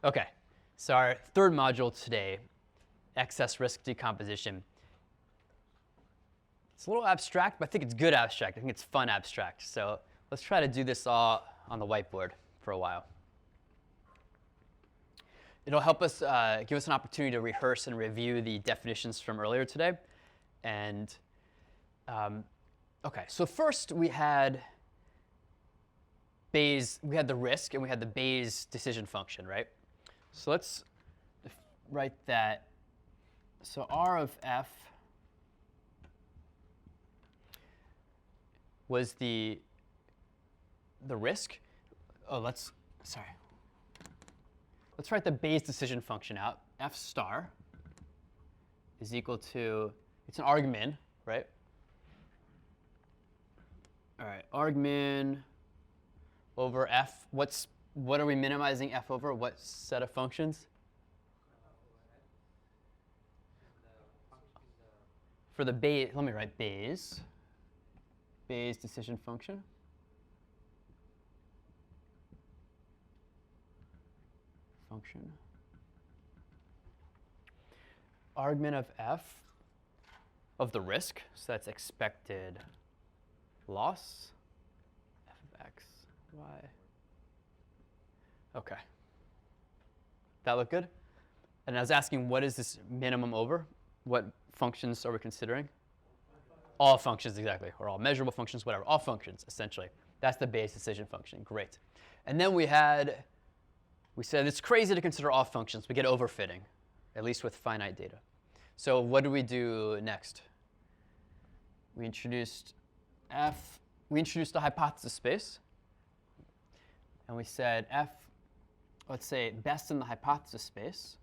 OK, so our third module today, excess risk decomposition. It's a little abstract, but I think it's good abstract. I think it's fun abstract. So let's try to do this all on the whiteboard for a while. It'll help us give us an opportunity to rehearse and review the definitions from earlier today. And OK, so first we had the risk, and we had the Bayes decision function, right? So let's write that. So R of f was the risk. Oh, let's write the Bayes decision function out. F star is equal to, it's an argmin, right? All right, argmin over f. What are we minimizing f over? What set of functions? For the Bayes, let me write Bayes decision function. Argmin of f of the risk, so that's expected loss, f of x, y. OK. That look good? And I was asking, what is this minimum over? What functions are we considering? All functions, exactly, or all measurable functions, whatever. All functions, essentially. That's the Bayes decision function. Great. And then we said it's crazy to consider all functions. We get overfitting, at least with finite data. So what do we do next? We introduced a hypothesis space. And we said f, let's say, best in the hypothesis space.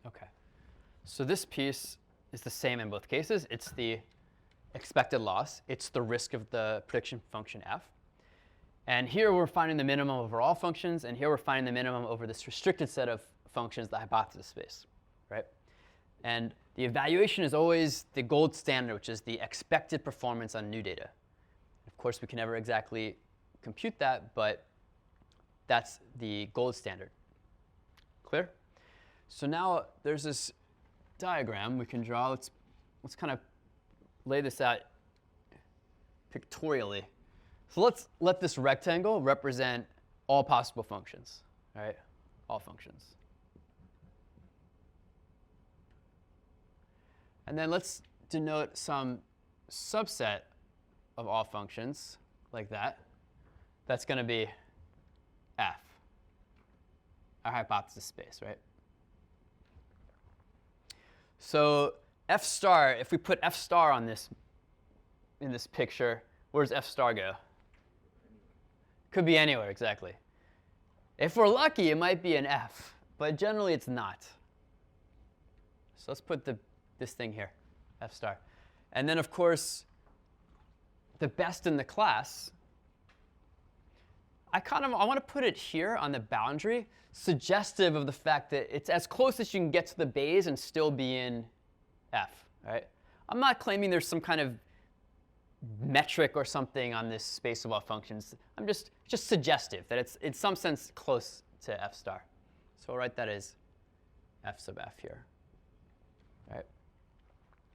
OK. So this piece is the same in both cases. It's the expected loss. It's the risk of the prediction function f. And here we're finding the minimum over all functions. And here we're finding the minimum over this restricted set of functions, the hypothesis space, right? And the evaluation is always the gold standard, which is the expected performance on new data. Of course, we can never exactly compute that, but that's the gold standard. Clear? So now there's this diagram we can draw. Let's kind of lay this out pictorially. So let's let this rectangle represent all possible functions, right? All functions. And then let's denote some subset of all functions like that. That's going to be f, our hypothesis space, right? So f star, if we put f star on this in this picture, where does f star go? Could be anywhere, exactly. If we're lucky, it might be an f, but generally it's not. So let's put this thing here, f star. And then, of course, the best in the class, I want to put it here on the boundary, suggestive of the fact that it's as close as you can get to the Bayes and still be in f, right? I'm not claiming there's some kind of metric or something on this space of all functions. I'm just suggestive that it's in some sense close to f star. So I'll write that as f sub f here. All right.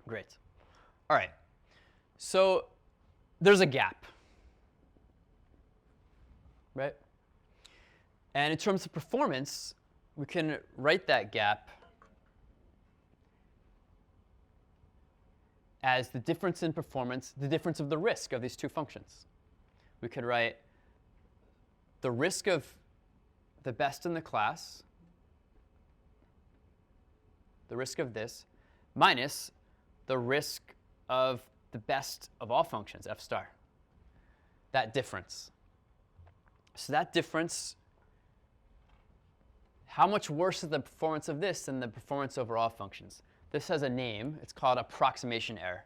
Great. All right. So there's a gap, right? And in terms of performance, we can write that gap as the difference in performance, the difference of the risk of these two functions. We could write the risk of the best in the class, the risk of this, minus the risk of the best of all functions, f star. That difference. So that difference, how much worse is the performance of this than the performance over all functions? This has a name. It's called approximation error.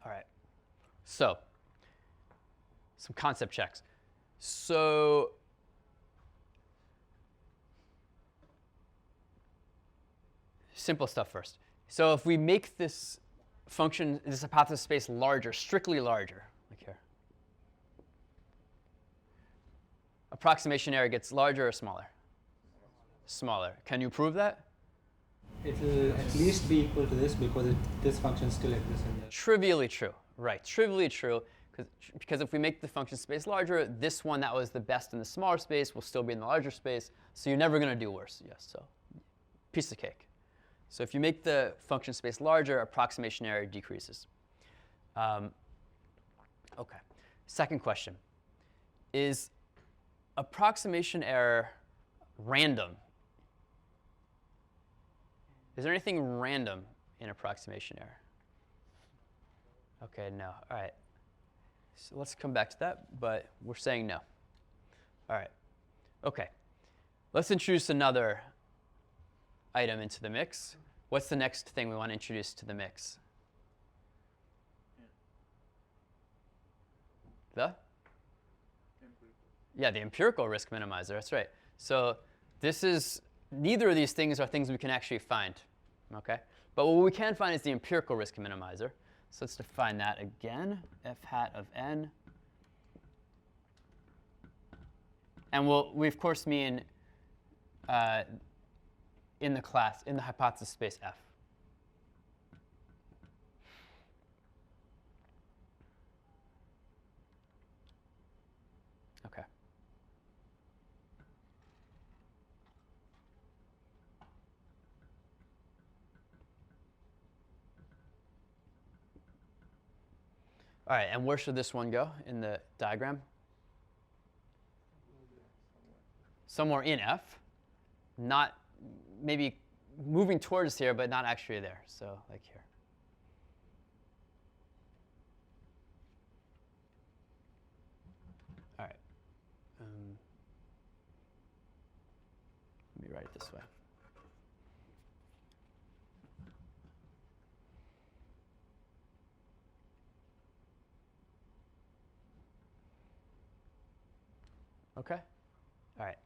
All right. So some concept checks. So simple stuff first. So if we make this function, this hypothesis space larger, strictly larger, like here, approximation error gets larger or smaller? Smaller. Can you prove that? It will at least be equal to this because this function still exists in there. Trivially true. Right. Trivially true. Because if we make the function space larger, this one that was the best in the smaller space will still be in the larger space. So you're never going to do worse. Yes. So piece of cake. So if you make the function space larger, approximation error decreases. OK. Second question. Is approximation error random? Is there anything random in approximation error? OK, no. All right. So let's come back to that, but we're saying no. All right. OK. Let's introduce another item into the mix. What's the next thing we want to introduce to the mix? The empirical risk minimizer. That's right. So this is, neither of these things are things we can actually find. OK? But what we can find is the empirical risk minimizer. So let's define that again, f hat of n. And we of course mean in the hypothesis space F. OK. All right, and where should this one go in the diagram? Somewhere in F, not maybe moving towards here, but not actually there. So like here. All right. Let me write it this way. OK? All right.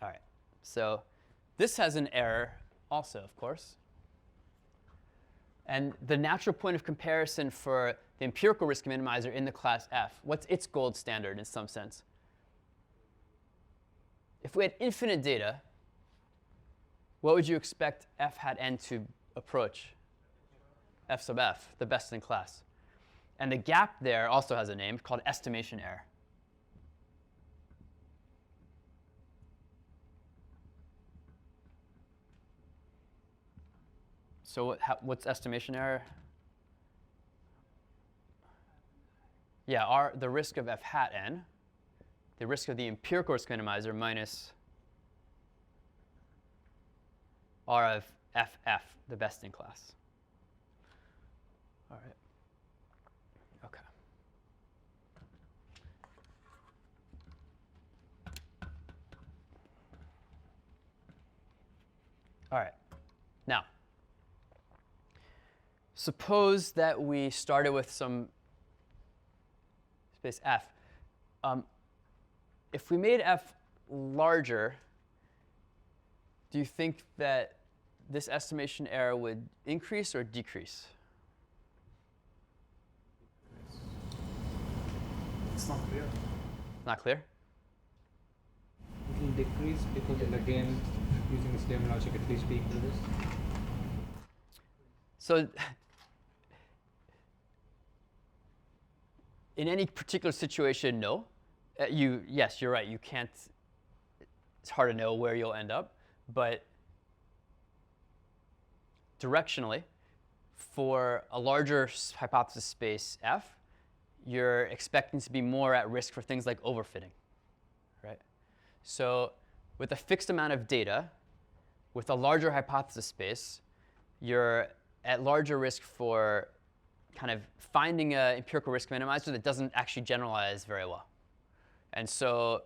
All right. So this has an error also, of course. And the natural point of comparison for the empirical risk minimizer in the class F, what's its gold standard in some sense? If we had infinite data, what would you expect f hat n to approach? F sub f, the best in class. And the gap there also has a name called estimation error. So what's estimation error? Yeah, the risk of f hat n, the risk of the empirical risk minimizer minus r of ff, the best in class. All right. OK. All right. Now, suppose that we started with some space f. If we made f larger, do you think that this estimation error would increase or decrease? It's not clear. Not clear? It will decrease because, again, using the same logic, at least be equal to this. So in any particular situation, no. Yes, you're right. You can't. It's hard to know where you'll end up. But directionally, for a larger hypothesis space F, you're expecting to be more at risk for things like overfitting, right? So with a fixed amount of data, with a larger hypothesis space, you're at larger risk for kind of finding an empirical risk minimizer that doesn't actually generalize very well. And so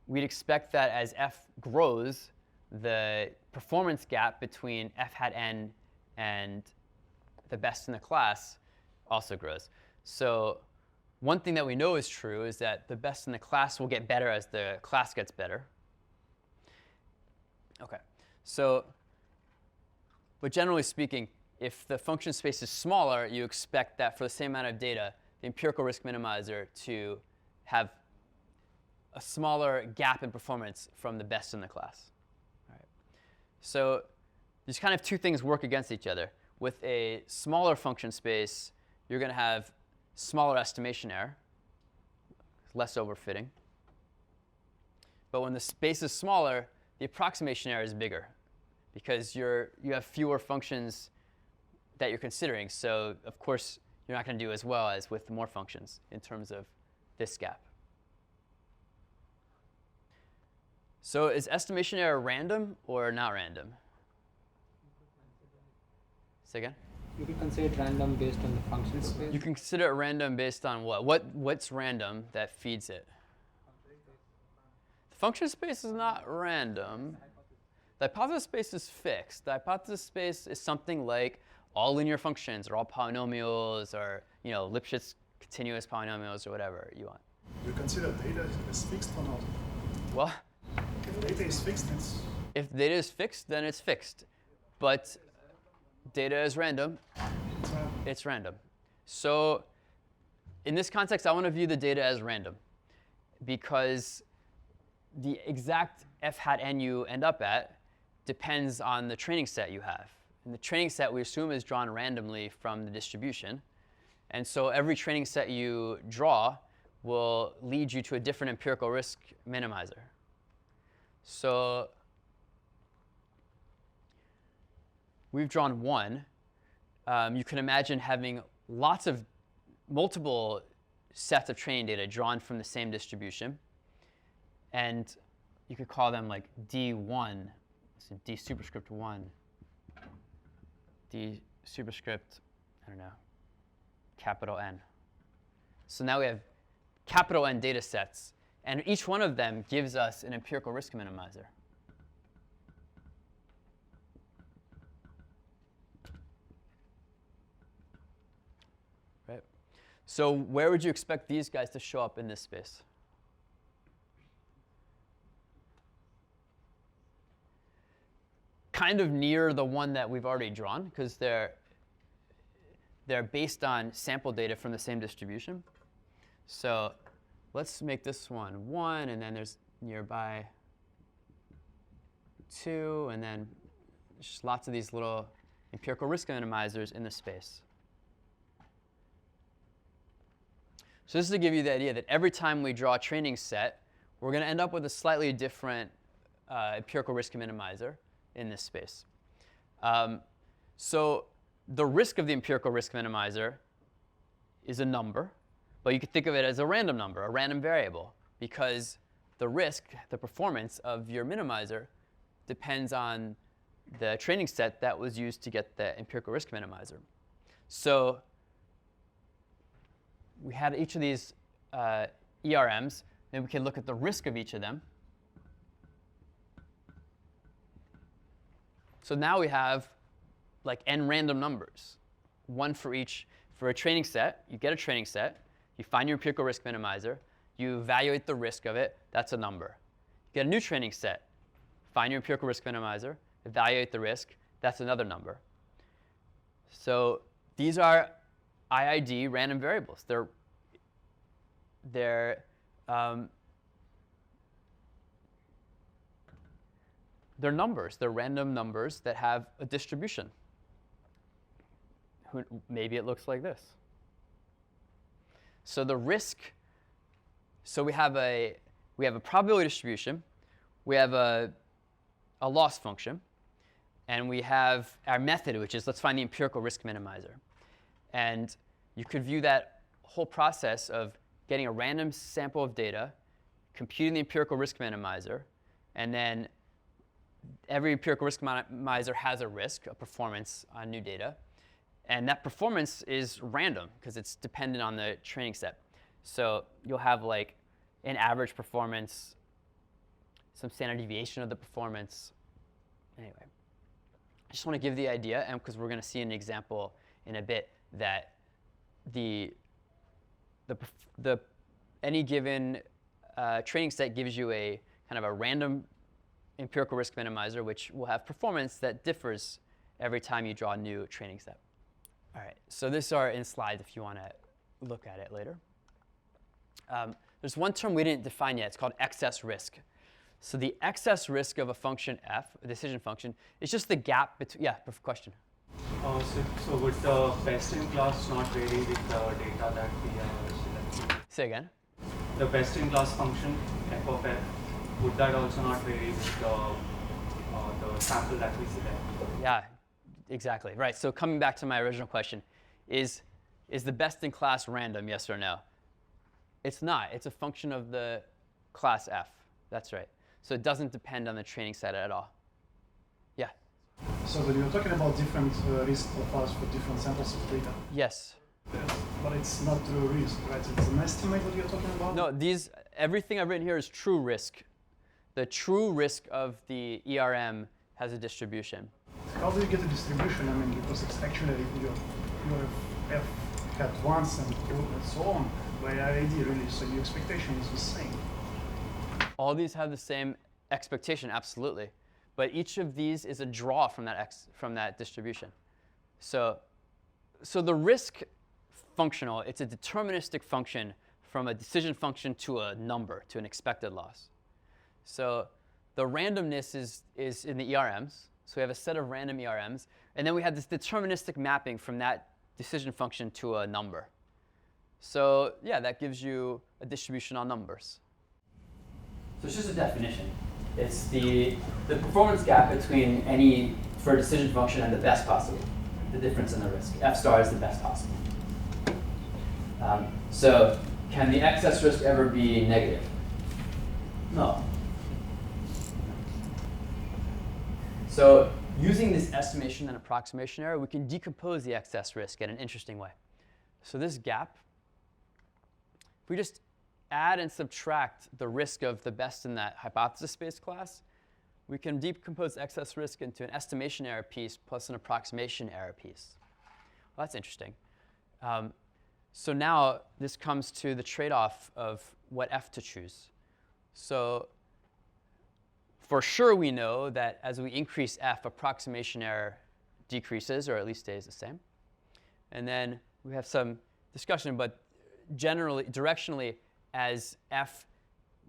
we'd expect that as f grows, the performance gap between f hat n and the best in the class also grows. So one thing that we know is true is that the best in the class will get better as the class gets better. OK, so but generally speaking, if the function space is smaller, you expect that for the same amount of data, the empirical risk minimizer to have a smaller gap in performance from the best in the class. All right. So these kind of two things work against each other. With a smaller function space, you're going to have smaller estimation error, less overfitting. But when the space is smaller, the approximation error is bigger, because you have fewer functions that you're considering. So of course, you're not going to do as well as with more functions in terms of this gap. So is estimation error random or not random? Say again? You can consider it random based on the function space. You can consider it random based on what? What's random that feeds it? The function space is not random. The hypothesis space is fixed. The hypothesis space is something like all linear functions or all polynomials or Lipschitz continuous polynomials or whatever you want. Do you consider data as fixed or not? Well, If data is fixed, if data is fixed, then it's fixed. But data is random. It's random. So in this context, I want to view the data as random, because the exact f hat n you end up at depends on the training set you have. And the training set we assume is drawn randomly from the distribution. And so every training set you draw will lead you to a different empirical risk minimizer. So we've drawn one. You can imagine having multiple sets of training data drawn from the same distribution. And you could call them like D1, so D superscript 1, D superscript, I don't know, capital N. So now we have capital N data sets, and each one of them gives us an empirical risk minimizer. Right? So where would you expect these guys to show up in this space? Kind of near the one that we've already drawn, because they're based on sample data from the same distribution. So let's make this one 1, and then there's nearby 2, and then just lots of these little empirical risk minimizers in the space. So this is to give you the idea that every time we draw a training set, we're going to end up with a slightly different empirical risk minimizer in this space. So the risk of the empirical risk minimizer is a number, but you could think of it as a random number, a random variable, because the risk, the performance of your minimizer, depends on the training set that was used to get the empirical risk minimizer. So we had each of these ERMs, then we can look at the risk of each of them. So now we have like n random numbers, one for each. For a training set, you get a training set, you find your empirical risk minimizer, you evaluate the risk of it, that's a number. You get a new training set, find your empirical risk minimizer, evaluate the risk, that's another number. So these are IID random variables. They're numbers. They're random numbers that have a distribution. Maybe it looks like this. So the risk, so we have a probability distribution, we have a loss function, and we have our method, which is let's find the empirical risk minimizer. And you could view that whole process of getting a random sample of data, computing the empirical risk minimizer, and then every empirical risk minimizer has a risk, a performance on new data. And that performance is random because it's dependent on the training set. So you'll have like an average performance, some standard deviation of the performance, anyway, I just want to give the idea, and because we're going to see an example in a bit, that any given training set gives you a kind of a random empirical risk minimizer, which will have performance that differs every time you draw a new training set. All right, so this are in slides if you want to look at it later. There's one term we didn't define yet. It's called excess risk. So the excess risk of a function f, a decision function, is just the gap between, yeah, question. So would the best in class not vary with the data that we select? Say again. The best in class function, f of f, would that also not vary with the sample that we select? Yeah, exactly. Right, so coming back to my original question, is the best in class random, yes or no? It's not. It's a function of the class f. That's right. So it doesn't depend on the training set at all. Yeah? So when you're talking about different risk profiles for different samples of data. Yes. Yes, but it's not true risk, right? It's an estimate that you're talking about? No, everything I've written here is true risk. The true risk of the ERM has a distribution. How do you get a distribution? I mean, because it's actually your f hat once and two and so on by RAD really, so your expectation is the same. All these have the same expectation, absolutely. But each of these is a draw from that distribution. So the risk functional, it's a deterministic function from a decision function to a number, to an expected loss. So the randomness is in the ERMs. So we have a set of random ERMs. And then we have this deterministic mapping from that decision function to a number. So yeah, that gives you a distribution on numbers. So it's just a definition. It's the performance gap between any, for a decision function, and the best possible, the difference in the risk. F star is the best possible. So can the excess risk ever be negative? No. So using this estimation and approximation error, we can decompose the excess risk in an interesting way. So this gap, if we just add and subtract the risk of the best in that hypothesis space class, we can decompose excess risk into an estimation error piece plus an approximation error piece. Well, that's interesting. So now this comes to the trade-off of what f to choose. So for sure we know that as we increase f, approximation error decreases, or at least stays the same. And then we have some discussion, but generally, directionally, as f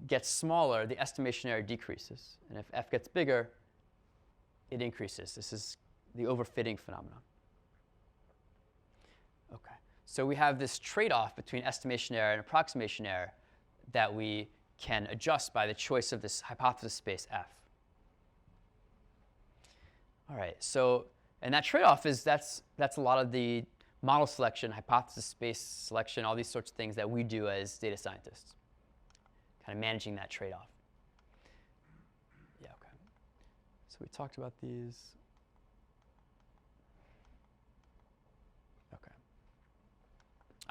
gets smaller, the estimation error decreases. And if f gets bigger, it increases. This is the overfitting phenomenon. OK. So we have this trade-off between estimation error and approximation error that we can adjust by the choice of this hypothesis space f. All right. So, and that trade-off is that's a lot of the model selection, hypothesis space selection, all these sorts of things that we do as data scientists, kind of managing that trade-off. Yeah, OK. So we talked about these. OK.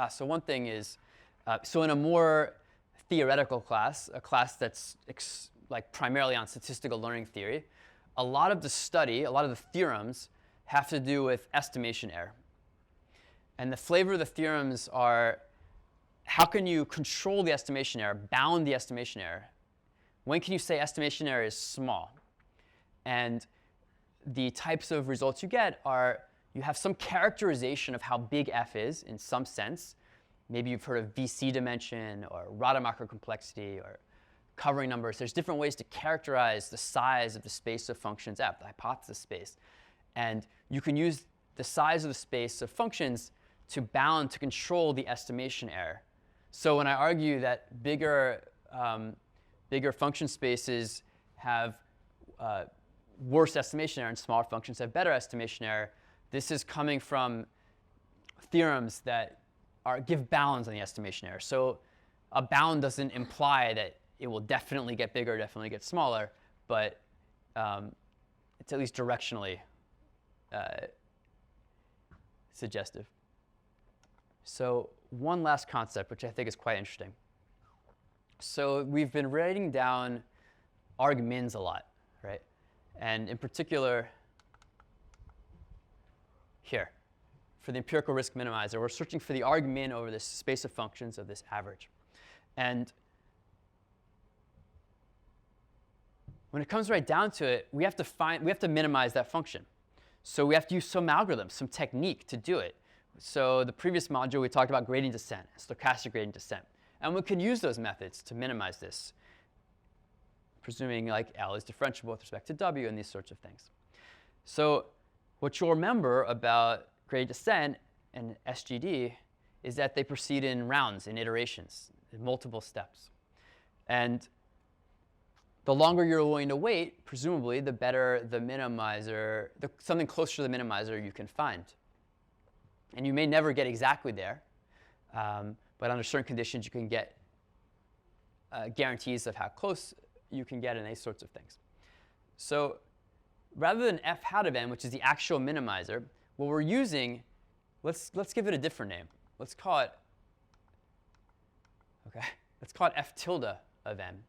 So one thing is, so in a more theoretical class, a class that's like primarily on statistical learning theory, a lot of the study, a lot of the theorems have to do with estimation error. And the flavor of the theorems are, how can you control the estimation error, bound the estimation error? When can you say estimation error is small? And the types of results you get are, you have some characterization of how big f is in some sense. Maybe you've heard of VC dimension or Rademacher complexity or covering numbers. There's different ways to characterize the size of the space of functions f, the hypothesis space. And you can use the size of the space of functions to bound, to control the estimation error. So when I argue that bigger function spaces have worse estimation error and smaller functions have better estimation error, this is coming from theorems that give bounds on the estimation error. So a bound doesn't imply that it will definitely get bigger, definitely get smaller, but it's at least directionally suggestive. So one last concept, which I think is quite interesting. So we've been writing down argmins a lot, right? And in particular, here, for the empirical risk minimizer, we're searching for the argmin over this space of functions of this average. And when it comes right down to it, we have to minimize that function. So we have to use some algorithm, some technique to do it. So the previous module, we talked about gradient descent, stochastic gradient descent. And we can use those methods to minimize this, presuming like L is differentiable with respect to W and these sorts of things. So what you'll remember about gradient descent and SGD is that they proceed in rounds, in iterations, in multiple steps. And the longer you're willing to wait, presumably, the better the minimizer, something closer to the minimizer you can find. And you may never get exactly there, but under certain conditions, you can get guarantees of how close you can get and these sorts of things. So rather than f hat of n, which is the actual minimizer, what we're using, let's give it a different name. Let's call it f tilde of n.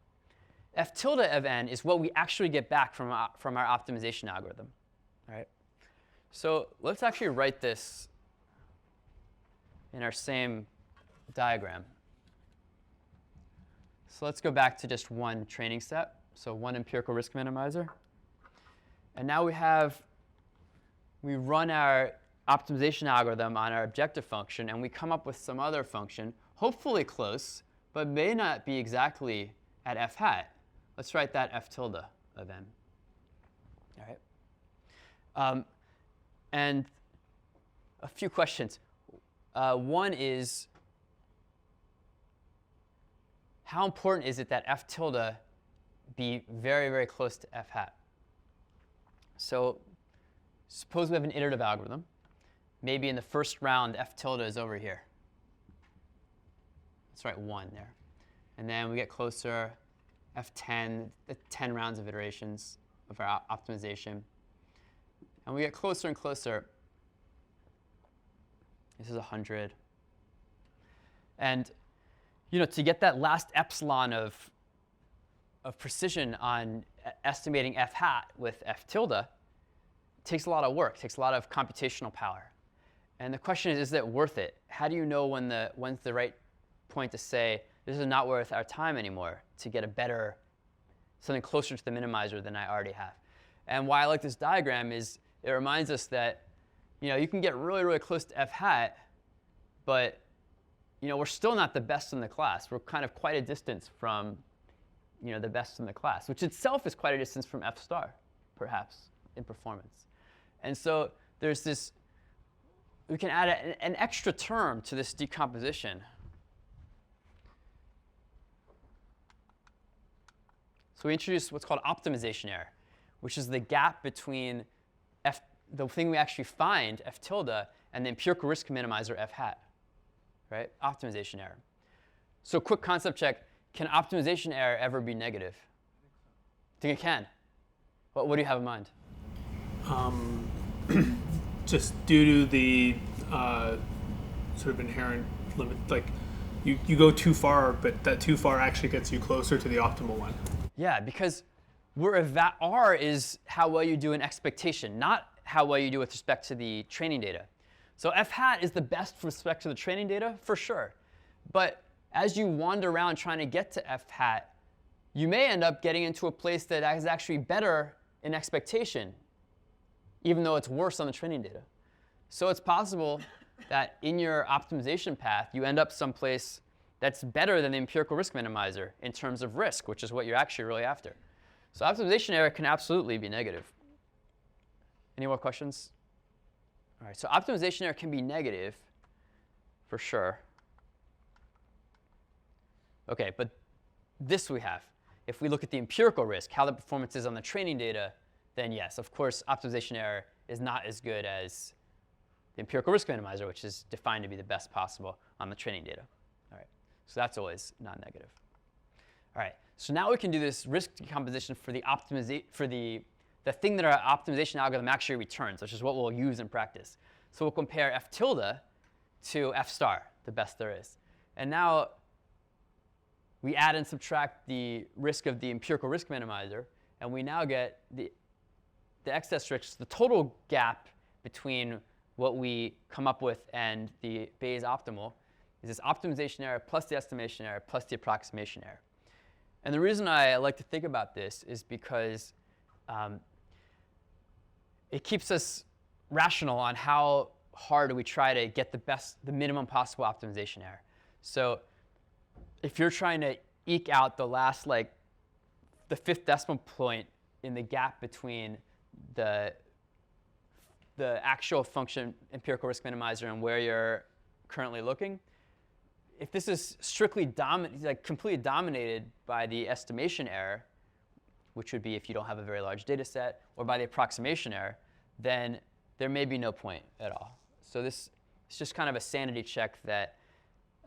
F tilde of n is what we actually get back from our optimization algorithm. All right? So let's actually write this in our same diagram. So let's go back to just one training set, so one empirical risk minimizer. And now we run our optimization algorithm on our objective function, and we come up with some other function, hopefully close, but may not be exactly at f hat. Let's write that f tilde of n. All right. And a few questions. One is, how important is it that f tilde be very, very close to f hat? So suppose we have an iterative algorithm. Maybe in the first round, f tilde is over here. Let's write 1 there. And then we get closer, f10, the 10 rounds of iterations of our optimization. And we get closer and closer. This is 100. And to get that last epsilon of precision on estimating f hat with f tilde takes a lot of work, takes a lot of computational power. And the question is it worth it? How do you know when's the right point to say, this is not worth our time anymore to get something closer to the minimizer than I already have? And why I like this diagram is it reminds us that you can get really, really close to f hat, but we're still not the best in the class. We're kind of quite a distance from the best in the class, which itself is quite a distance from f star, perhaps, in performance. And so there's this, we can add an extra term to this decomposition. So we introduce what's called optimization error, which is the gap between the thing we actually find, f tilde, and the empirical risk minimizer, f hat, right? Optimization error. So quick concept check. Can optimization error ever be negative? I think it can. What do you have in mind? Just due to the sort of inherent limit, like you go too far, but that too far actually gets you closer to the optimal one. Yeah, because R is how well you do in expectation, not how well you do with respect to the training data. So f hat is the best with respect to the training data, for sure. But as you wander around trying to get to f hat, you may end up getting into a place that is actually better in expectation, even though it's worse on the training data. So it's possible that in your optimization path, you end up someplace that's better than the empirical risk minimizer in terms of risk, which is what you're actually really after. So optimization error can absolutely be negative. Any more questions? All right, so optimization error can be negative, for sure. OK, but this we have. If we look at the empirical risk, how the performance is on the training data, then yes, of course, optimization error is not as good as the empirical risk minimizer, which is defined to be the best possible on the training data. All right, so that's always non-negative. All right, so now we can do this risk decomposition for the thing that our optimization algorithm actually returns, which is what we'll use in practice. So we'll compare f tilde to f star, the best there is. And now we add and subtract the risk of the empirical risk minimizer, and we now get the the excess rich, the total gap between what we come up with and the Bayes optimal is this optimization error plus the estimation error plus the approximation error. And the reason I like to think about this is because it keeps us rational on how hard we try to get the minimum possible optimization error. So if you're trying to eke out the last, like, the 5th decimal point in the gap between the actual function empirical risk minimizer and where you're currently looking, if this is strictly completely dominated by the estimation error, which would be if you don't have a very large data set, or by the approximation error, then there may be no point at all. So this is just kind of a sanity check that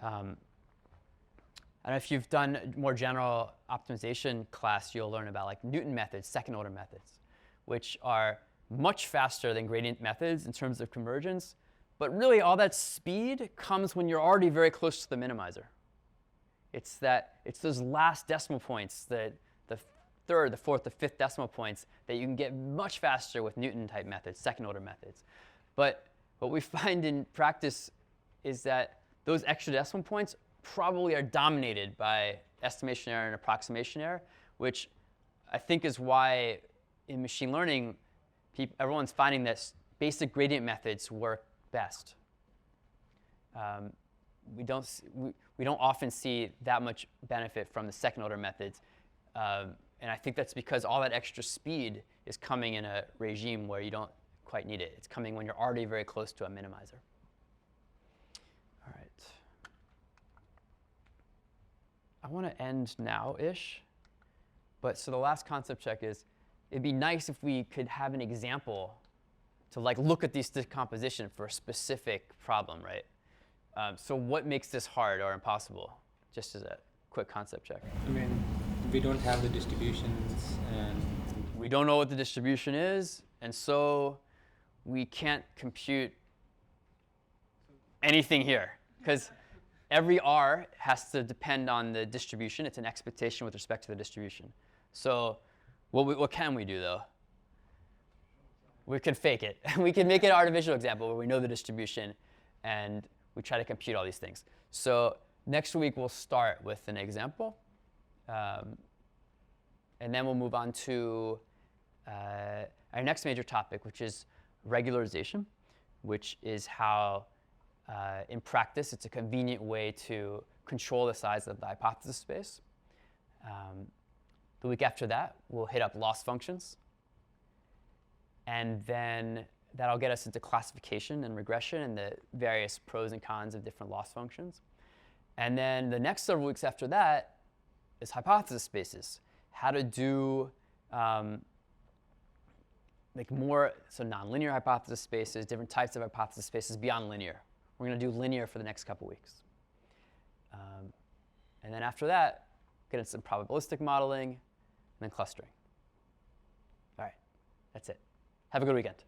I don't know if you've done more general optimization class, you'll learn about like Newton methods, second order methods, which are much faster than gradient methods in terms of convergence. But really, all that speed comes when you're already very close to the minimizer. It's those last decimal points, the 3rd, the 4th, the 5th decimal points that you can get much faster with Newton-type methods, second-order methods. But what we find in practice is that those extra decimal points probably are dominated by estimation error and approximation error, which I think is why in machine learning, everyone's finding that basic gradient methods work best. We don't often see that much benefit from the second-order methods. And I think that's because all that extra speed is coming in a regime where you don't quite need it. It's coming when you're already very close to a minimizer. All right. I want to end now-ish. But so the last concept check is, it'd be nice if we could have an example to like look at this decomposition for a specific problem, right? So what makes this hard or impossible? Just as a quick concept check. I mean, we don't have the distributions, and we don't know what the distribution is, and so we can't compute anything here, because every R has to depend on the distribution. It's an expectation with respect to the distribution. So what can we do, though? We can fake it. We can make an artificial example where we know the distribution, and we try to compute all these things. So next week, we'll start with an example. And then we'll move on to our next major topic, which is regularization, which is how, in practice, it's a convenient way to control the size of the hypothesis space. The week after that, we'll hit up loss functions. And then that'll get us into classification and regression and the various pros and cons of different loss functions. And then the next several weeks after that is hypothesis spaces. How to do like more, so nonlinear hypothesis spaces, different types of hypothesis spaces beyond linear. We're going to do linear for the next couple weeks. And then after that, get into some probabilistic modeling and then clustering. All right, that's it. Have a good weekend.